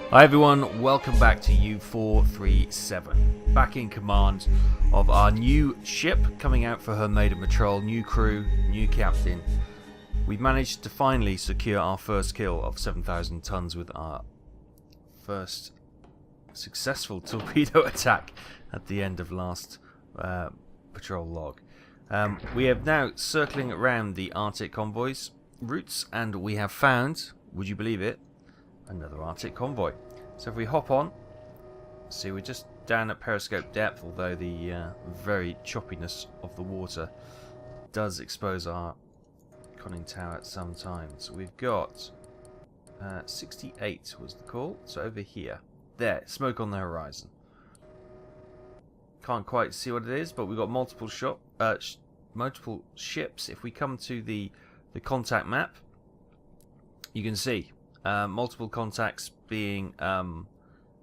Hi everyone, welcome back to U437. Back in command of our new ship coming out for her maiden patrol. New crew, new captain. We've managed to finally secure our first kill of 7,000 tons with our first successful torpedo attack at the end of last patrol log. We are now circling around the Arctic Convoys routes, and we have found, would you believe it, another Arctic Convoy. So if we hop on, see, we're just down at periscope depth, although the very choppiness of the water does expose our conning tower at some time. So we've got 68 was the call, so over here. There, smoke on the horizon. Can't quite see what it is, but we've got multiple multiple ships. If we come to the contact map, you can see multiple contacts being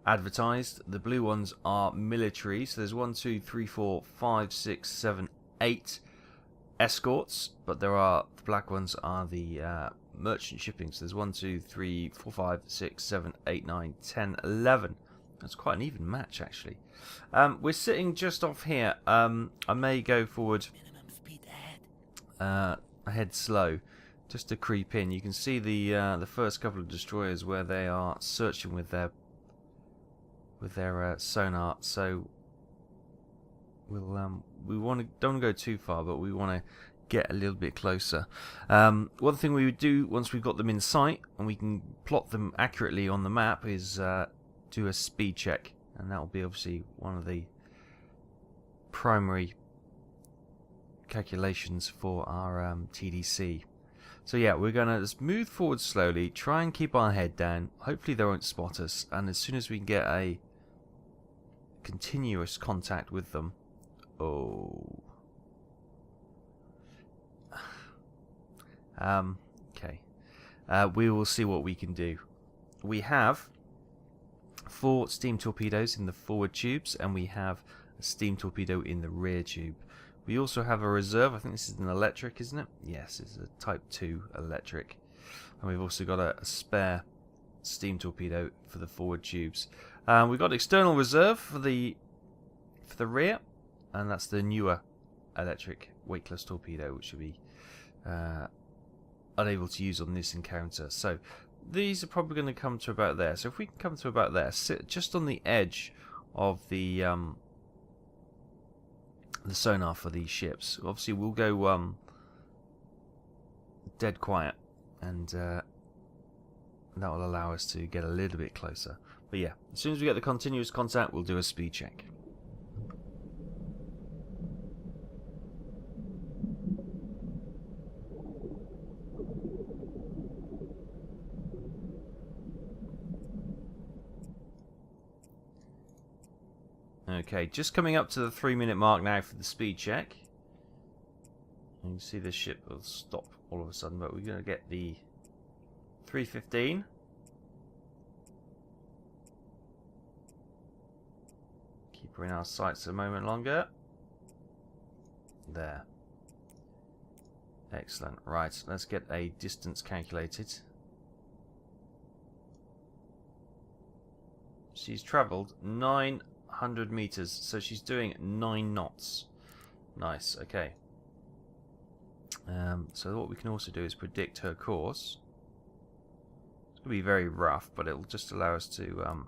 advertised. The blue ones are military, so there's 1, 2, 3, 4, 5, 6, 7, 8 escorts, but the black ones are the merchant shipping. So there's 1, 2, 3, 4, 5, 6, 7, 8, 9, 10, 11. That's quite an even match, actually. We're sitting just off here. I may go forward ahead slow, just to creep in. You can see the first couple of destroyers where they are searching with their sonar. So we don't want to go too far, but we want to get a little bit closer. One thing we would do once we've got them in sight and we can plot them accurately on the map is do a speed check, and that will be obviously one of the primary calculations for our TDC. So yeah, we're going to move forward slowly, try and keep our head down. Hopefully they won't spot us, and as soon as we can get a continuous contact with them... okay. We will see what we can do. We have 4 steam torpedoes in the forward tubes, and we have a steam torpedo in the rear tube. We also have a reserve. I think this is an electric, isn't it? Yes, it's a Type 2 electric. And we've also got a spare steam torpedo for the forward tubes. We've got external reserve for the rear, and that's the newer electric weightless torpedo, which will be unable to use on this encounter. So these are probably going to come to about there. So if we can come to about there, sit just on the edge of the sonar for these ships. Obviously we'll go dead quiet, and that will allow us to get a little bit closer. But yeah, as soon as we get the continuous contact, we'll do a speed check. Okay, just coming up to the 3-minute mark now for the speed check. You can see the ship will stop all of a sudden, but we're going to get the 3:15. Keep her in our sights a moment longer. There. Excellent. Right, let's get a distance calculated. She's travelled 900 meters, so she's doing 9 knots. Nice, okay. So what we can also do is predict her course. It's going to be very rough, but it'll just allow us to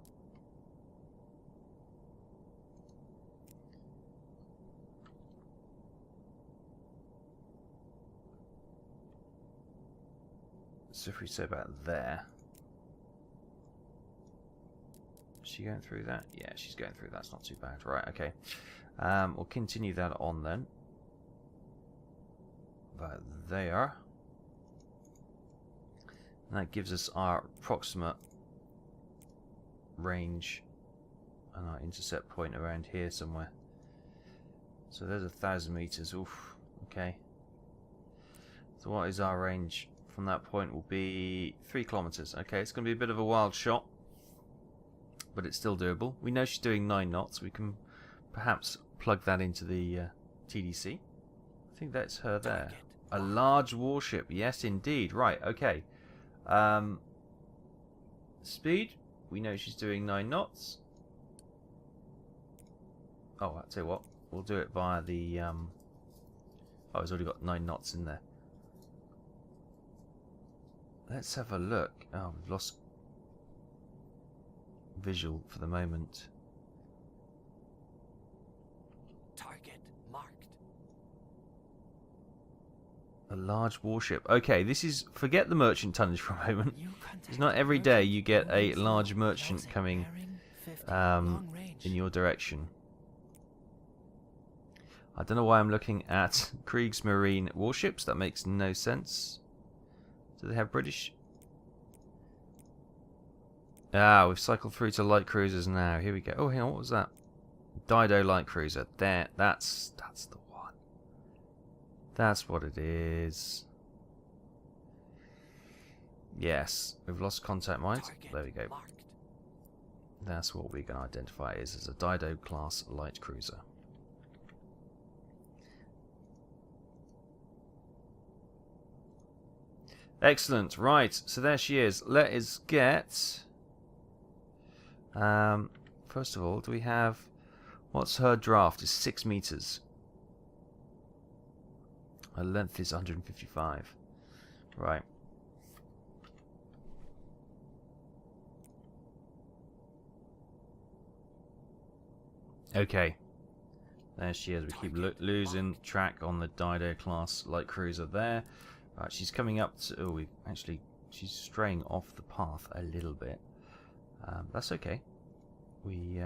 so if we say about there. Is she going through that? Yeah, she's going through. That's not too bad. Right, okay. We'll continue that on then. About there. And that gives us our approximate range and our intercept point around here somewhere. So there's 1,000 meters. Oof. Okay. So what is our range from that point? Will be 3 kilometers. Okay, it's going to be a bit of a wild shot, but it's still doable. We know she's doing 9 knots. We can perhaps plug that into the TDC. I think that's her there. A large warship. Yes, indeed. Right, okay. Speed? We know she's doing 9 knots. Oh, I'll tell you what. We'll do it via the... Oh, it's already got 9 knots in there. Let's have a look. Oh, we've lost visual for the moment. Target marked. A large warship. Okay, this is... Forget the merchant tonnage for a moment. It's not every day you get a large merchant coming in your direction. I don't know why I'm looking at Kriegsmarine warships. That makes no sense. Do they have British? Ah, we've cycled through to light cruisers now. Here we go. Oh, hang on, what was that? Dido light cruiser. There, that's the one. That's what it is. Yes, we've lost contact mines. There we go. That's what we can identify as a Dido class light cruiser. Excellent. Right, so there she is. Let us get... first of all, do we have... What's her draft? Is 6 meters. Her length is 155. Right. Okay. There she is. We keep losing track on the Dido class light cruiser there. Right, she's coming up to... Oh, she's straying off the path a little bit. That's okay. We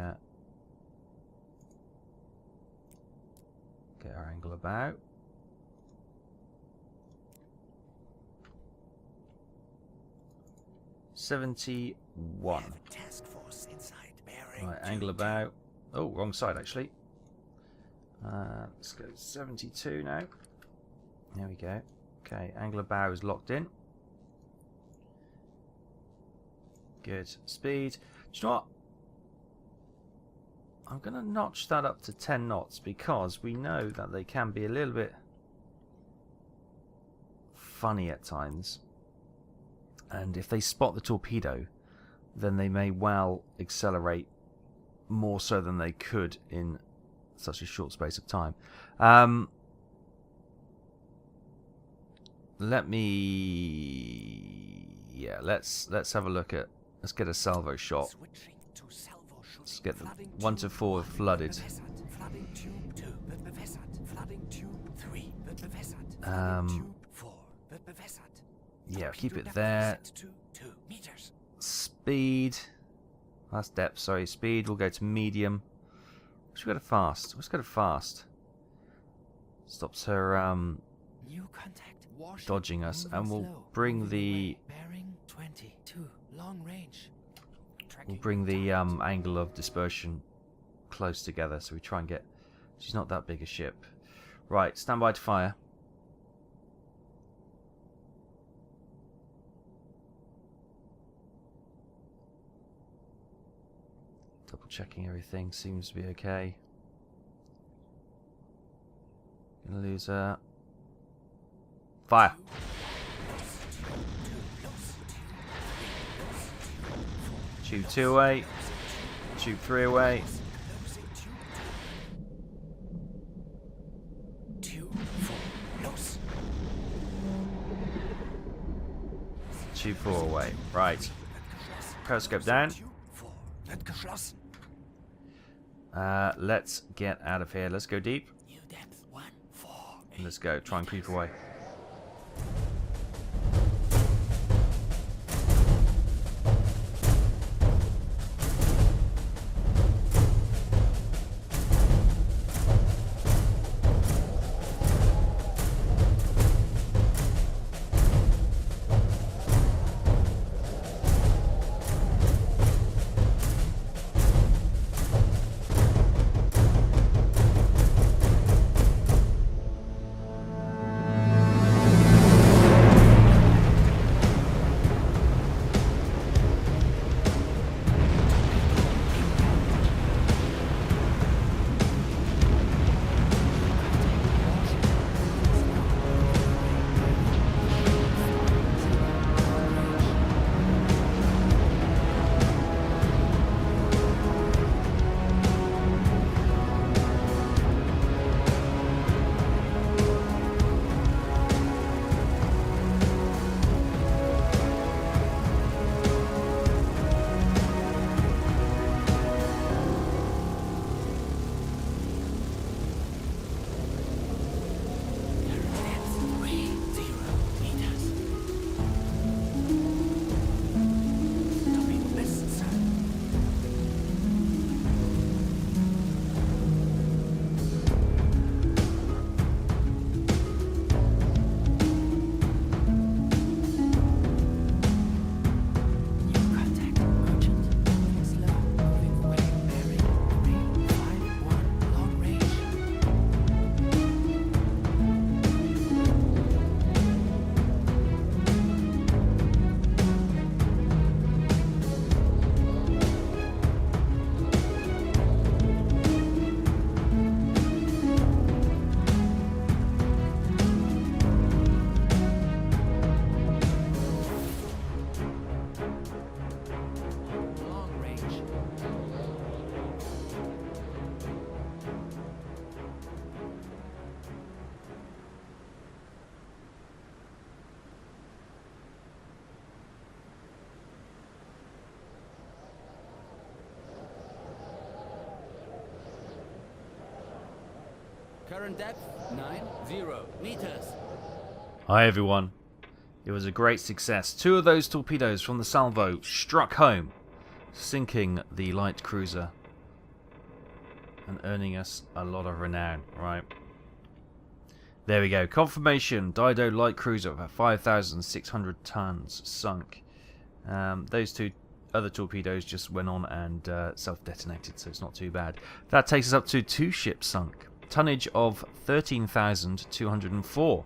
get our angle about. $71. Right, angle about. Oh, wrong side actually. Let's go 72 now. There we go. Okay, angle of bow is locked in. Good. Speed. Do you know what? I'm going to notch that up to 10 knots because we know that they can be a little bit funny at times. And if they spot the torpedo, then they may well accelerate more so than they could in such a short space of time. Let's have a look at... Let's get a salvo shot. Let's get the 1 to 4 flooded. Yeah, keep it there. Speed. That's depth, sorry. Speed, we'll go to medium. Let's go to fast. Let's go to fast. Stops her dodging us, and we'll bring the angle of dispersion close together, so we try and get... She's not that big a ship. Right, stand by to fire. Double checking everything, seems to be okay. Gonna lose her. Fire! Tube 2 away. Tube 3 away. Tube 4 away. Right. Periscope down. Let's get out of here. Let's go deep. Let's go. Try and creep away. Current depth 90 meters. Hi everyone. It was a great success. 2 of those torpedoes from the salvo struck home, sinking the light cruiser and earning us a lot of renown. Right. There we go. Confirmation. Dido light cruiser at 5,600 tons sunk. Those 2 other torpedoes just went on and self-detonated, so it's not too bad. That takes us up to 2 ships sunk. Tonnage of 13,204.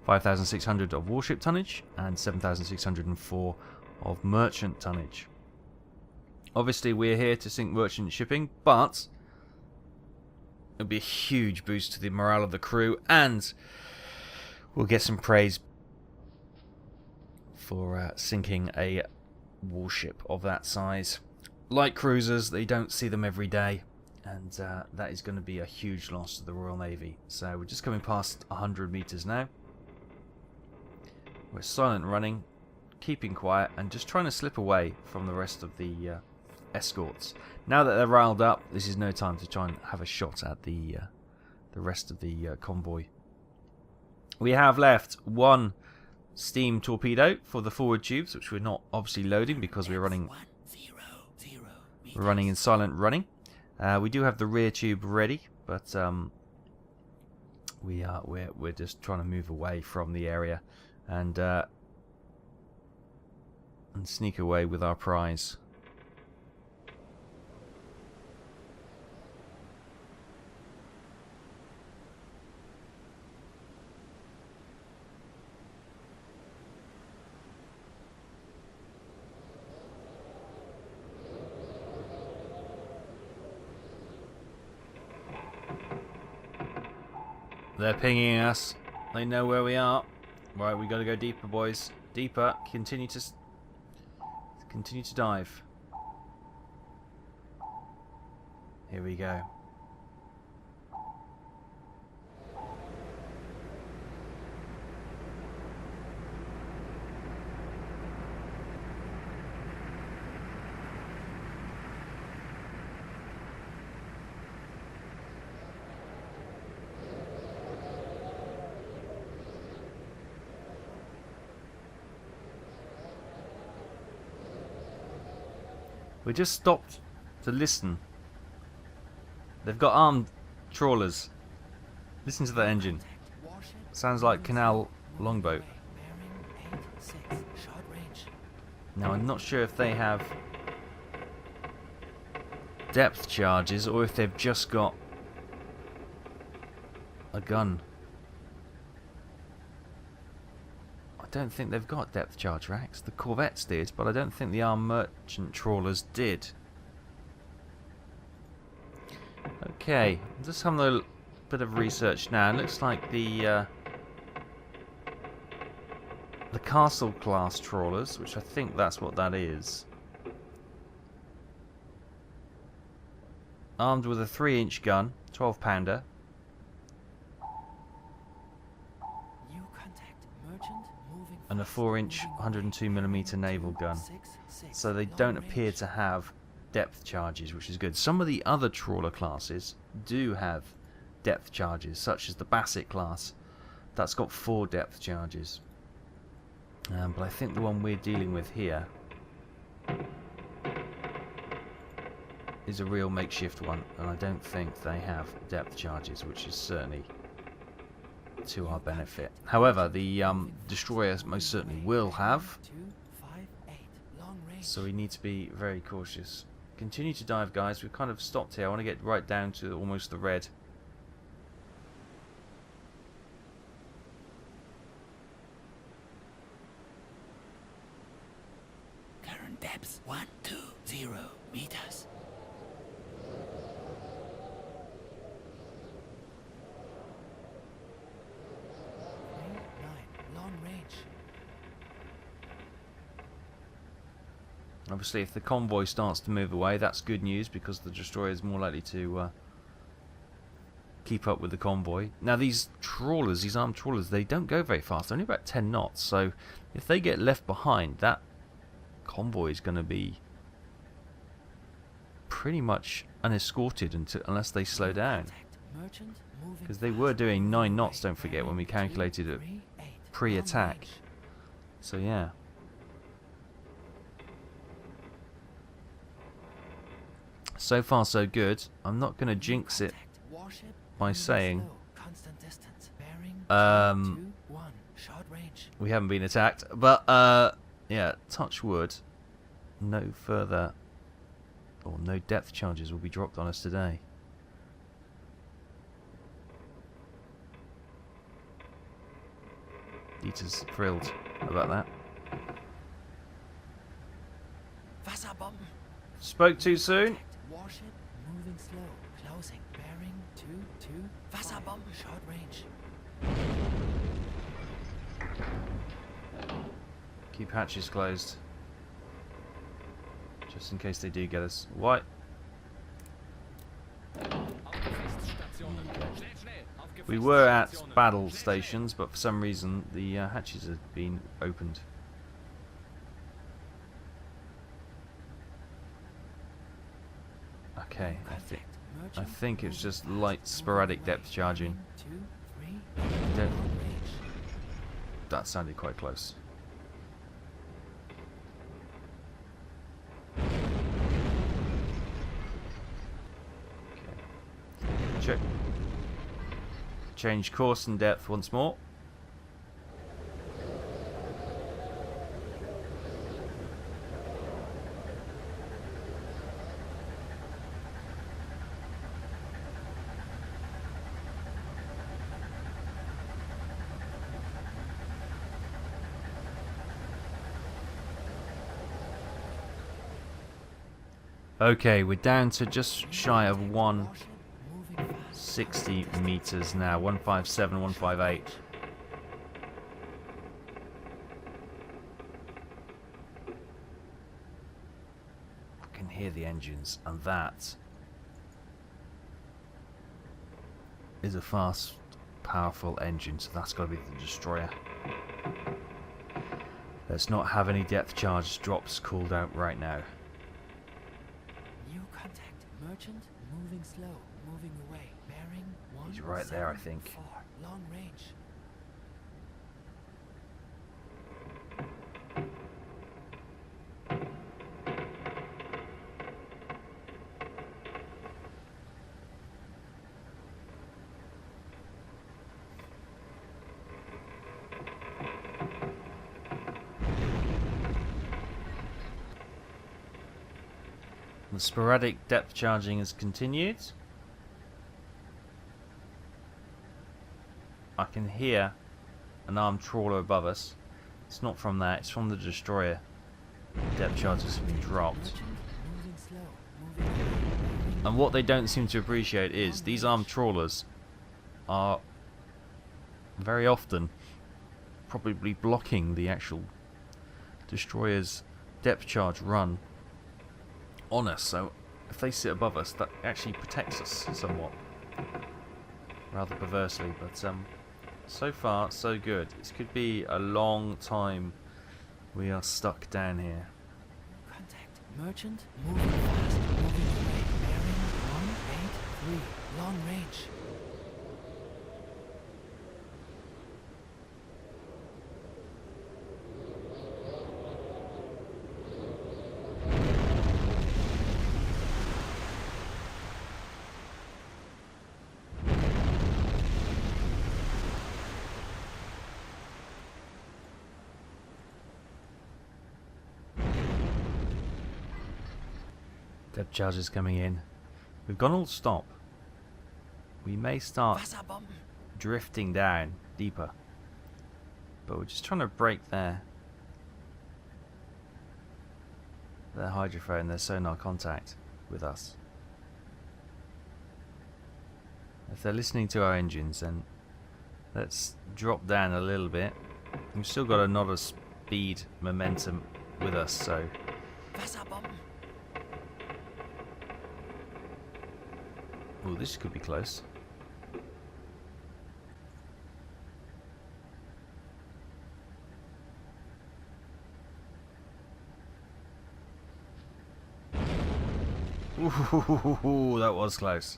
5,600 of warship tonnage and 7,604 of merchant tonnage. Obviously we're here to sink merchant shipping, but it'll be a huge boost to the morale of the crew, and we'll get some praise for sinking a warship of that size. Light cruisers, they don't see them every day, and that is going to be a huge loss to the Royal Navy. So we're just coming past 100 meters now. We're silent running, keeping quiet, and just trying to slip away from the rest of the escorts. Now that they're riled up, this is no time to try and have a shot at the rest of the convoy. We have left 1 steam torpedo for the forward tubes, which we're not obviously loading because we're running in silent running. We do have the rear tube ready, but we're just trying to move away from the area and sneak away with our prize. They're pinging us. They know where we are. Right, we got to go deeper, boys. Deeper. Continue to dive. Here we go. We just stopped to listen. They've got armed trawlers. Listen to that engine. Sounds like canal longboat. Now I'm not sure if they have depth charges or if they've just got a gun. I don't think they've got depth charge racks. The corvettes did, but I don't think the armed merchant trawlers did. Okay, I'm just having a bit of research now. It looks like the castle class trawlers, which I think that's what that is, armed with a 3-inch gun, 12-pounder. And a 4-inch 102mm naval gun. So they don't appear to have depth charges, which is good. Some of the other trawler classes do have depth charges, such as the Bassett class. That's got 4 depth charges. But I think the one we're dealing with here is a real makeshift one, and I don't think they have depth charges, which is certainly to our benefit. However, the destroyers most certainly will have, so we need to be very cautious. Continue to dive, guys. We've kind of stopped here. I want to get right down to almost the red. Current depth 120 meters. Obviously, if the convoy starts to move away, that's good news because the destroyer is more likely to keep up with the convoy. Now, these trawlers, these armed trawlers, they don't go very fast. They're only about 10 knots. So, if they get left behind, that convoy is going to be pretty much unescorted unless they slow down. Merchant moving Because they were doing 9 knots, don't forget, when we calculated it pre-attack. So yeah. So far so good. I'm not going to jinx it by saying we haven't been attacked, but yeah, touch wood, no further or no depth charges will be dropped on us today. Dieter's thrilled about that. Spoke too soon. Warship moving slow, closing, bearing 2-2, Wasserbomben, short range. Keep hatches closed, just in case they do get us. What? We were at battle stations, but for some reason the hatches have been opened. Okay, I think it's just light sporadic depth charging. That sounded quite close. Okay. Check. Change course and depth once more. Okay, we're down to just shy of 160 meters now. 157, 158. I can hear the engines, and that is a fast, powerful engine, so that's got to be the destroyer. Let's not have any depth charge drops called out right now. New contact. Merchant moving slow, moving away. Bearing 1. He's right there, I think. 4, long range. The sporadic depth charging has continued. I can hear an armed trawler above us. It's not from that, it's from the destroyer. Depth charges have been dropped. And what they don't seem to appreciate is these armed trawlers are very often probably blocking the actual destroyer's depth charge run on us, so if they sit above us, that actually protects us somewhat, rather perversely. But so far so good. This could be a long time we are stuck down here. Contact. Merchant moving fast, moving away. Bearing 183, long range. Depth charges coming in. We've gone all stop. We may start drifting down deeper, but we're just trying to break their hydrophone, their sonar contact with us. If they're listening to our engines, then let's drop down a little bit. We've still got a lot of speed momentum with us, so oh, this could be close. Ooh, that was close.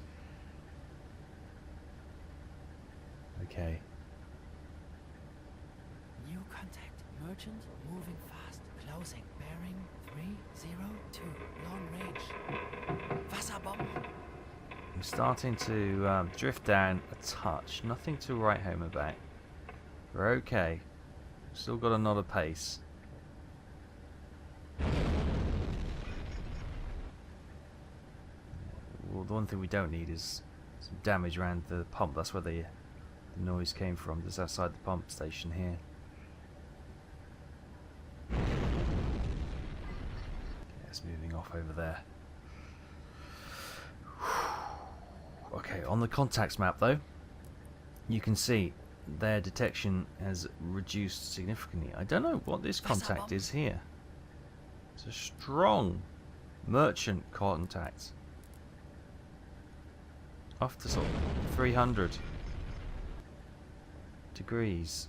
Bearing 302. Long range. Wasserbomben. I'm starting to drift down a touch. Nothing to write home about. We're okay. Still got another pace. Well, the one thing we don't need is some damage around the pump. That's where the noise came from. Just outside the pump station here. Yeah, it's moving off over there. Okay, on the contacts map though, you can see their detection has reduced significantly. I don't know what this contact is here. It's a strong merchant contact. Off to sort of 300 degrees.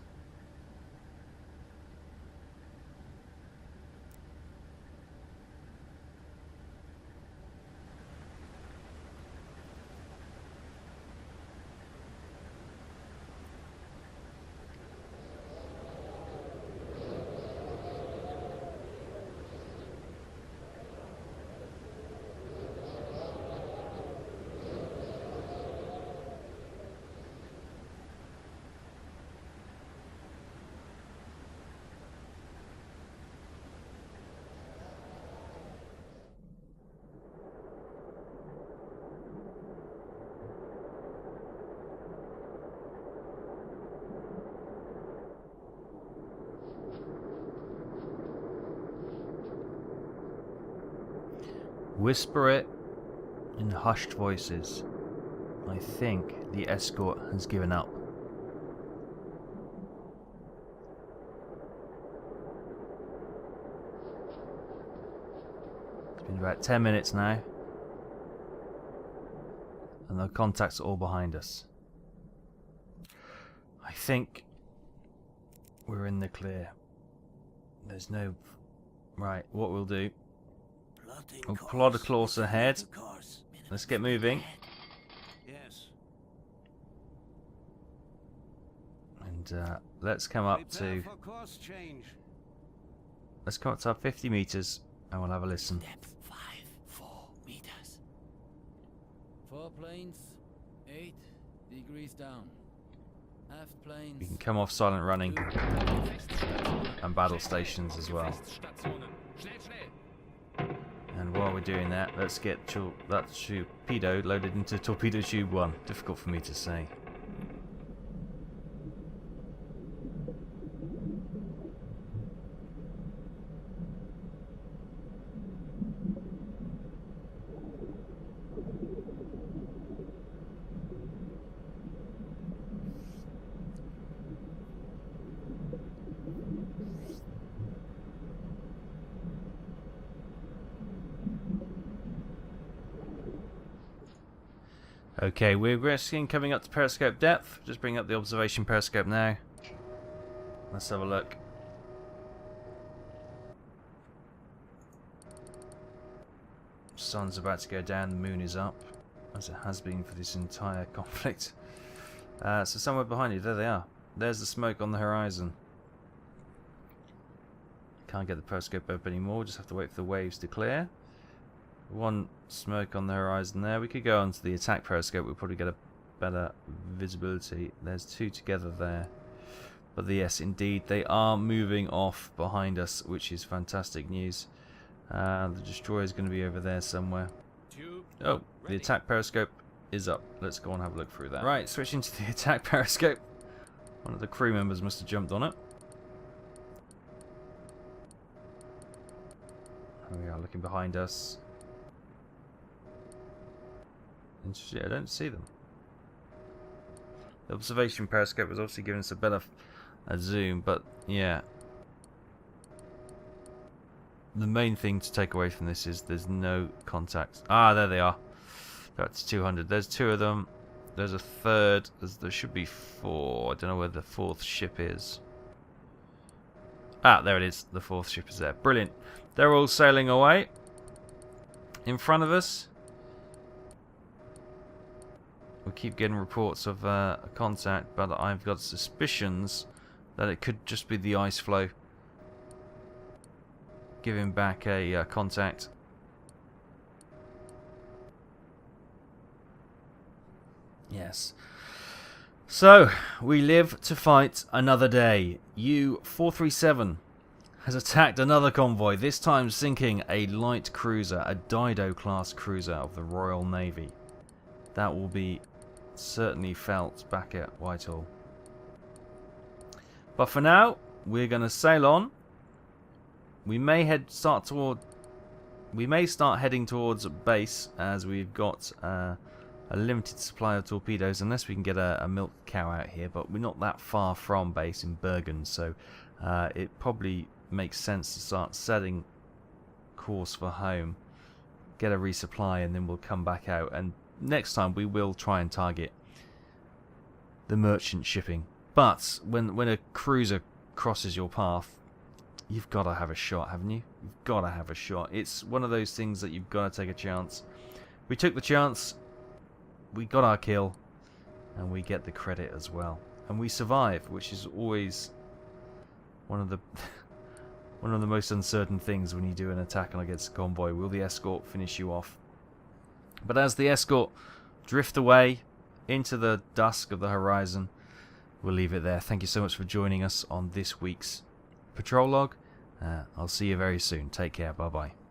Whisper it in hushed voices. I think the escort has given up. It's been about 10 minutes now, and the contacts are all behind us. I think we're in the clear. There's no... Right, what we'll do... We'll plod a course ahead. Let's get moving. Yes. And let's come up to... Let's come up to our 50 meters and we'll have a listen. Depth 4 meters. 4 planes, 8 degrees down. Aft planes. We can come off silent running and battle stations as well. And while we're doing that, let's get that torpedo loaded into torpedo tube 1. Difficult for me to say. Okay, we're risking coming up to periscope depth. Just bring up the observation periscope now. Let's have a look. Sun's about to go down, the moon is up, as it has been for this entire conflict. So somewhere behind you, there they are. There's the smoke on the horizon. Can't get the periscope up anymore, just have to wait for the waves to clear. One smoke on the horizon there. We could go onto the attack periscope, we'll probably get a better visibility. There's 2 together there. But yes, indeed, they are moving off behind us, which is fantastic news. The destroyer is going to be over there somewhere. Oh, the attack periscope is up. Let's go and have a look through that. Right, switching to the attack periscope. One of the crew members must have jumped on it. Here we are, looking behind us. Interesting, I don't see them. The observation periscope was obviously giving us a better zoom, but yeah. The main thing to take away from this is there's no contacts. Ah, there they are. That's 200. There's 2 of them. There's a third. There should be 4. I don't know where the 4th ship is. Ah, there it is. The 4th ship is there. Brilliant. They're all sailing away. In front of us. We keep getting reports of a contact, but I've got suspicions that it could just be the ice flow. give him back a contact. Yes. So, we live to fight another day. U-437 has attacked another convoy, this time sinking a light cruiser, a Dido-class cruiser of the Royal Navy. That will be certainly felt back at Whitehall. But for now, we're going to sail on. We may start heading towards base, as we've got a limited supply of torpedoes, unless we can get a milk cow out here. But we're not that far from base in Bergen, so it probably makes sense to start setting course for home, get a resupply, and then we'll come back out. And next time we will try and target the merchant shipping. But when a cruiser crosses your path, you've got to have a shot, haven't you? You've got to have a shot. It's one of those things that you've got to take a chance. We took the chance, we got our kill, and we get the credit as well. And we survive, which is always one of the most uncertain things when you do an attack on against a convoy. Will the escort finish you off? But as the escort drift away into the dusk of the horizon, we'll leave it there. Thank you so much for joining us on this week's patrol log. I'll see you very soon. Take care. Bye-bye.